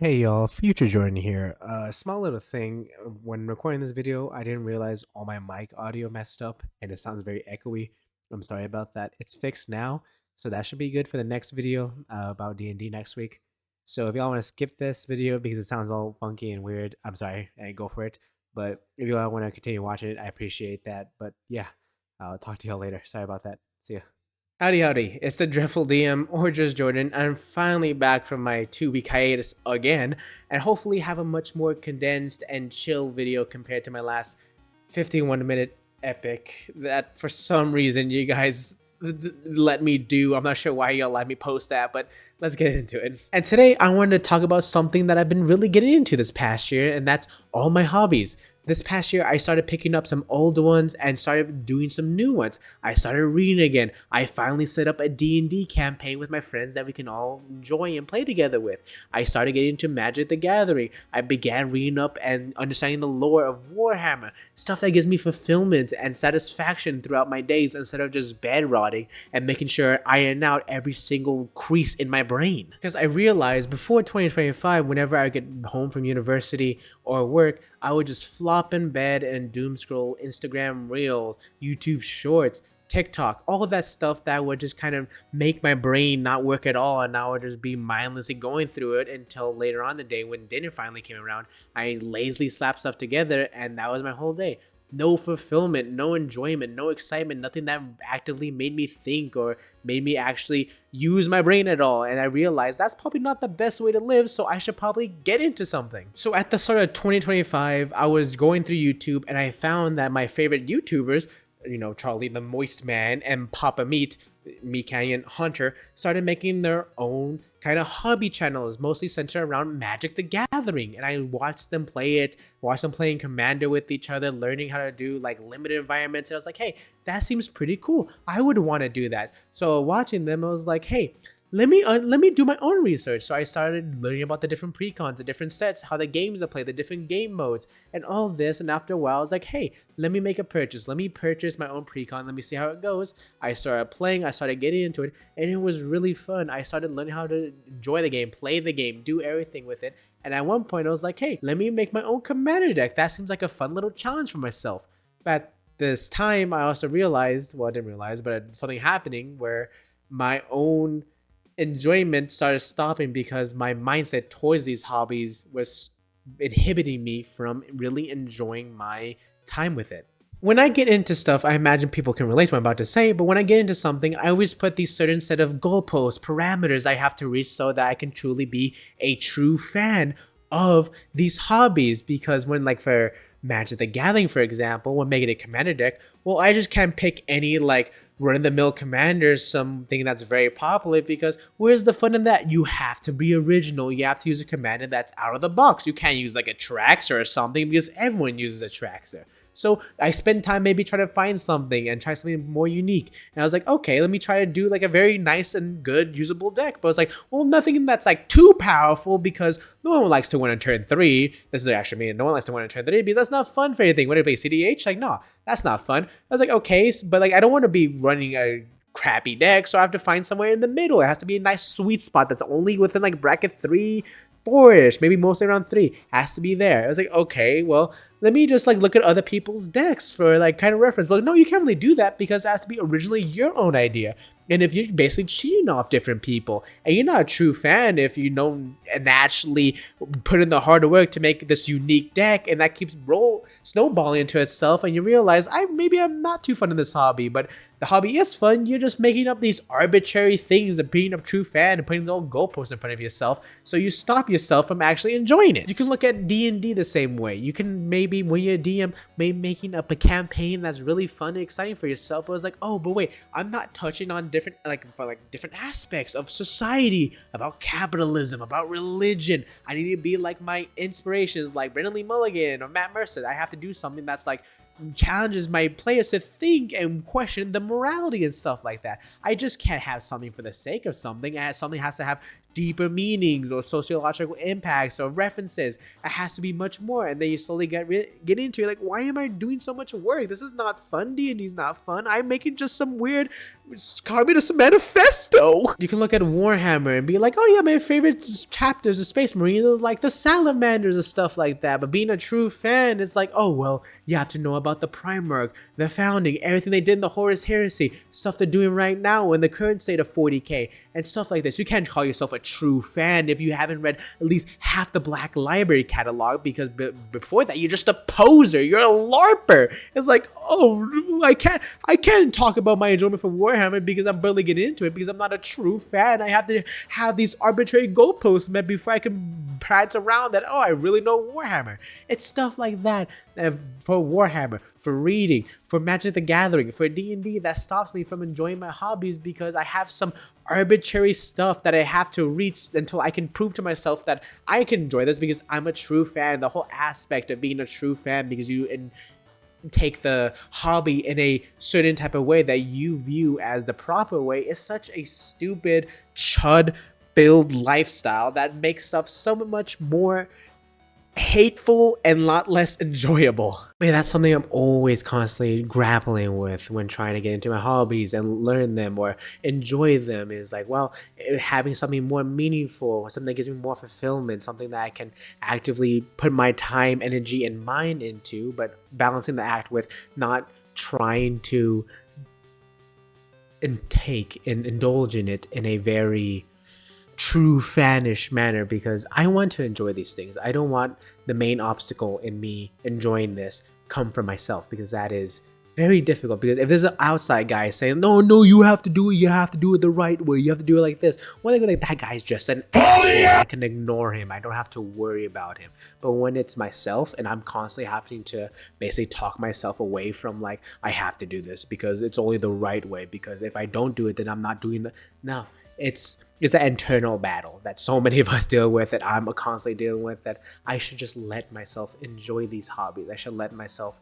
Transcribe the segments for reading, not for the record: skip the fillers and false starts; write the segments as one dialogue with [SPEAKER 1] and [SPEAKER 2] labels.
[SPEAKER 1] Hey y'all, Future Jordan here. Small little thing. When recording this video, I didn't realize all my mic audio messed up and it sounds very echoey. I'm sorry about that. It's fixed now, so that should be good for the next video about D&D next week. So if y'all want to skip this video because it sounds all funky and weird, I'm sorry, and go for it. But if y'all want to continue watching it, I appreciate that. But yeah, I'll talk to y'all later. Sorry about that. See ya. Howdy, howdy. It's the Dreadful DM, or just Jordan, and I'm finally back from my 2 week hiatus again, and hopefully have a much more condensed and chill video compared to my last 51-minute epic that for some reason you guys let me do. I'm not sure why y'all let me post that, but let's get into it. And today I wanted to talk about something that I've been really getting into this past year, and that's all my hobbies. This past year, I started picking up some old ones and started doing some new ones. I started reading again. I finally set up a D&D campaign with my friends that we can all enjoy and play together with. I started getting into Magic the Gathering. I began reading up and understanding the lore of Warhammer, stuff that gives me fulfillment and satisfaction throughout my days instead of just bed rotting and making sure I iron out every single crease in my brain. Because I realized before 2025, whenever I get home from university or work, I would just flop in bed and doom scroll Instagram Reels, YouTube Shorts, TikTok, all of that stuff that would just kind of make my brain not work at all, and I would just be mindlessly going through it until later on the day when dinner finally came around. I lazily slapped stuff together, and that was my whole day. No fulfillment, no enjoyment, no excitement, nothing that actively made me think or made me actually use my brain at all. And I realized that's probably not the best way to live, so I should probably get into something. So at the start of 2025, I was going through YouTube and I found that my favorite YouTubers, Charlie the Moist Man and Papa Meat Canyon Hunter, started making their own kind of hobby channels, mostly centered around Magic the Gathering. And I watched them play it, watched them playing Commander with each other, learning how to do like limited environments. And I was like, hey, that seems pretty cool. I would want to do that. So watching them, I was like, hey, let me do my own research. So I started learning about the different precons, the different sets, how the games are played, the different game modes, and all this. And after a while, I was like, hey, let me make a purchase. Let me purchase my own precon. Let me see how it goes. I started playing. I started getting into it, and it was really fun. I started learning how to enjoy the game, play the game, do everything with it. And at one point, I was like, hey, let me make my own commander deck. That seems like a fun little challenge for myself. But at this time, I also realized, well, I didn't realize, but something happening where my own enjoyment started stopping because my mindset towards these hobbies was inhibiting me from really enjoying my time with it. When I get into stuff, I imagine people can relate to what I'm about to say, but when I get into something, I always put these certain set of goalposts, parameters I have to reach so that I can truly be a true fan of these hobbies. Because when, like, for Magic the Gathering, for example, when making a commander deck, well, I just can't pick any, like, run-of-the-mill commanders, something that's very popular, because where's the fun in that? You have to be original. You have to use a commander that's out of the box. You can't use like a Traxxer or something because everyone uses a Traxxer. So I spend time maybe trying to find something and try something more unique. And I was like, okay, let me try to do like a very nice and good usable deck. But it's like, well, nothing that's like too powerful, because no one likes to win on turn 3. This is actually me. No one likes to win on turn 3 because that's not fun for anything. When I play CDH, like, no, that's not fun. I was like, okay, but like, I don't want to be running a crappy deck, so I have to find somewhere in the middle. It has to be a nice sweet spot that's only within like bracket 3, 4-ish, maybe mostly around 3. It has to be there. I was like, okay, well, let me just like look at other people's decks for like kind of reference. But no, you can't really do that because it has to be originally your own idea. And if you're basically cheating off different people, and you're not a true fan if you don't naturally put in the hard work to make this unique deck, and that keeps snowballing into itself, and you realize, maybe I'm not too fun in this hobby, but the hobby is fun. You're just making up these arbitrary things and being a true fan and putting the old goalposts in front of yourself, so you stop yourself from actually enjoying it. You can look at D&D the same way. You can maybe, when you're a DM, maybe making up a campaign that's really fun and exciting for yourself, but it's like, oh, but wait, I'm not touching on different aspects of society, about capitalism, about religion. I need to be like my inspirations, like Brendan Lee Mulligan or Matt Mercer. I have to do something that's like challenges my players to think and question the morality and stuff like that. I just can't have something for the sake of something, and something has to have deeper meanings or sociological impacts or references. It has to be much more, and then you slowly get into it. Like, why am I doing so much work? This is not fun. D&D is not fun. I'm making just some weird communist manifesto. You can look at Warhammer and be like, oh yeah, my favorite chapters of Space Marines is like the salamanders and stuff like that. But being a true fan, it's like, oh well, you have to know about the Primarch, the founding, everything they did in the Horus Heresy, stuff they're doing right now in the current state of 40k, and stuff like this. You can't call yourself a true fan if you haven't read at least half the Black Library catalog, because before that you're just a poser, you're a LARPer. It's like, oh, I can't talk about my enjoyment for Warhammer because I'm barely getting into it, because I'm not a true fan. I have to have these arbitrary goalposts met before I can prance around that, oh, I really know Warhammer. It's stuff like that for Warhammer, for reading, for Magic the Gathering, for D&D, that stops me from enjoying my hobbies, because I have some arbitrary stuff that I have to reach until I can prove to myself that I can enjoy this because I'm a true fan. The whole aspect of being a true fan, because you take the hobby in a certain type of way that you view as the proper way, is such a stupid chud filled lifestyle that makes stuff so much more hateful and a lot less enjoyable. But yeah, that's something I'm always constantly grappling with when trying to get into my hobbies and learn them or enjoy them, is like, well, having something more meaningful, something that gives me more fulfillment, something that I can actively put my time, energy, and mind into, but balancing the act with not trying to indulge in it in a very true fanish manner, because I want to enjoy these things. I don't want the main obstacle in me enjoying this come from myself, because that is very difficult. Because if there's an outside guy saying, no, you have to do it the right way, you have to do it like this, well, they're like, that guy's just an asshole. I can ignore him. I don't have to worry about him. But when it's myself and I'm constantly having to basically talk myself away from, like, I have to do this because it's only the right way, because if I don't do it, then I'm not doing the... No, it's an internal battle that so many of us deal with, that I'm constantly dealing with, that I should just let myself enjoy these hobbies. I should let myself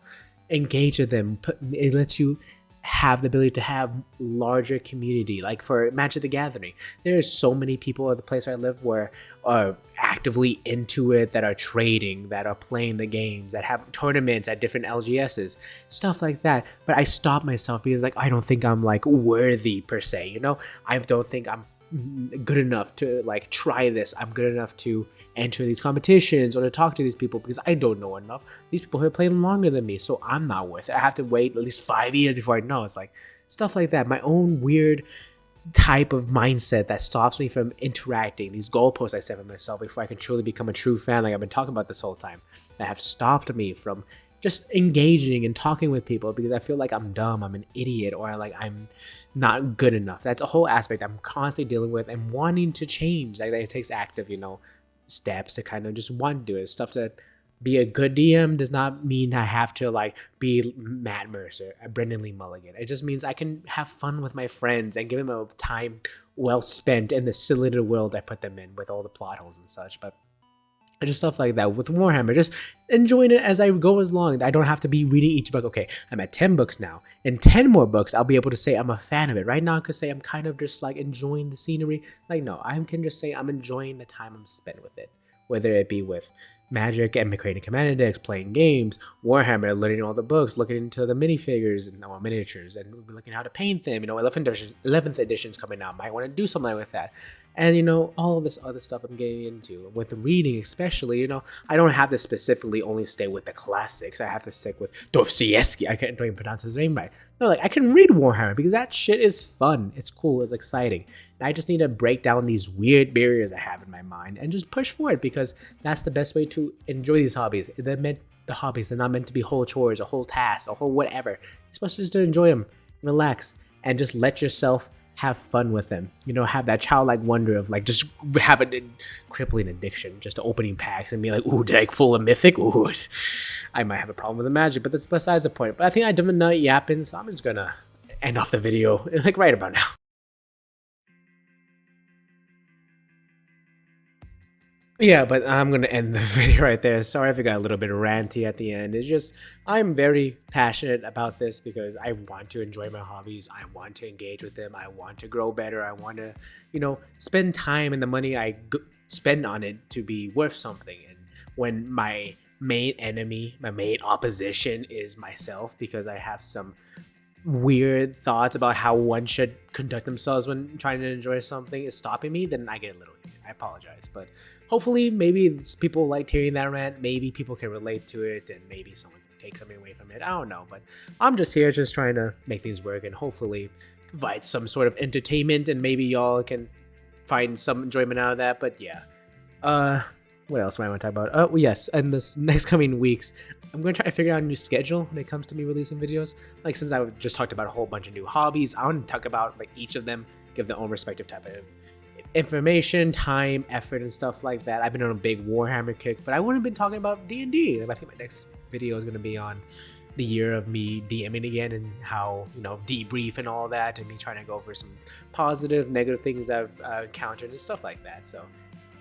[SPEAKER 1] engage with them. It lets you have the ability to have larger community. Like for Magic the Gathering, there's so many people at the place where I live where are actively into it, that are trading, that are playing the games, that have tournaments at different LGSs, stuff like that. But I stop myself because, like, I don't think I'm like worthy per se, you know? I don't think I'm good enough to like try this. I'm good enough to enter these competitions or to talk to these people, because I don't know enough. These people have played longer than me, so I'm not worth it. I have to wait at least 5 years before I know. It's like stuff like that. My own weird type of mindset that stops me from interacting. These goalposts I set for myself before I can truly become a true fan, like I've been talking about this whole time, that have stopped me from just engaging and talking with people, because I feel like I'm dumb, I'm an idiot, or like I'm not good enough. That's a whole aspect I'm constantly dealing with and wanting to change. Like it takes active, steps to kind of just want to do it. Stuff that be a good DM does not mean I have to like be Matt Mercer, a Brendan Lee Mulligan. It just means I can have fun with my friends and give them a time well spent in the silly little world I put them in with all the plot holes and such. But just stuff like that with Warhammer, just enjoying it as I go along. I don't have to be reading each book. Okay, I'm at 10 books now. In 10 more books, I'll be able to say I'm a fan of it. Right now, I could say I'm kind of just like enjoying the scenery. Like, no, I can just say I'm enjoying the time I'm spent with it. Whether it be with Magic and creating command decks, playing games, Warhammer, learning all the books, looking into the minifigures and miniatures, and looking how to paint them. 11th edition's coming out. Might want to do something with that. And all of this other stuff I'm getting into with reading, especially. I don't have to specifically only stay with the classics. I have to stick with Dostoevsky. I don't even pronounce his name right. No, like I can read Warhammer because that shit is fun. It's cool. It's exciting. And I just need to break down these weird barriers I have in my mind and just push forward, because that's the best way to enjoy these hobbies. The hobbies are not meant to be whole chores, a whole task, a whole whatever. You're supposed to just enjoy them, relax, and just let yourself have fun with them. Have that childlike wonder of like just have a crippling addiction just to opening packs and be like, ooh, did I pull a mythic? Ooh, I might have a problem with the magic, but that's besides the point. But I think I done enough yapping, so I'm just gonna end off the video like right about now. Yeah, but I'm gonna end the video right there. Sorry if it got a little bit ranty at the end. It's just I'm very passionate about this because I want to enjoy my hobbies. I want to engage with them. I want to grow better. I want to, spend time and the money spend on it to be worth something. And when my main enemy, my main opposition is myself because I have some weird thoughts about how one should conduct themselves when trying to enjoy something is stopping me, then I get a little heated. I apologize. But hopefully, maybe people liked hearing that rant. Maybe people can relate to it and maybe someone can take something away from it. I don't know. But I'm just here just trying to make things work and hopefully provide some sort of entertainment and maybe y'all can find some enjoyment out of that. But yeah. What else do I want to talk about? Well, yes, and this next coming weeks, I'm going to try to figure out a new schedule when it comes to me releasing videos. Like, since I just talked about a whole bunch of new hobbies, I want to talk about like each of them, give their own respective type of information, time, effort, and stuff like that. I've been on a big Warhammer kick, but I wouldn't have been talking about D&D. I think my next video is going to be on the year of me DMing again and how, debrief and all that, and me trying to go over some positive, negative things I've encountered and stuff like that. So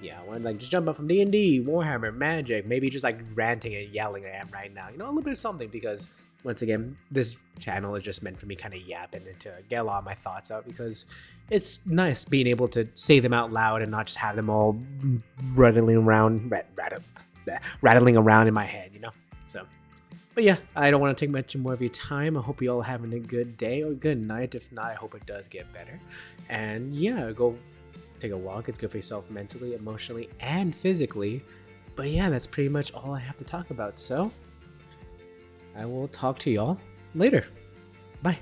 [SPEAKER 1] yeah, I want to just jump up from D&D, Warhammer, Magic, maybe just ranting and yelling I am right now. A little bit of something because once again, this channel is just meant for me kind of yapping and to get a lot of my thoughts out because it's nice being able to say them out loud and not just have them all rattling around in my head, So, but yeah, I don't want to take much more of your time. I hope you all having a good day or good night. If not, I hope it does get better. And yeah, go take a walk. It's good for yourself mentally, emotionally, and physically. But yeah, that's pretty much all I have to talk about. So I will talk to y'all later. Bye.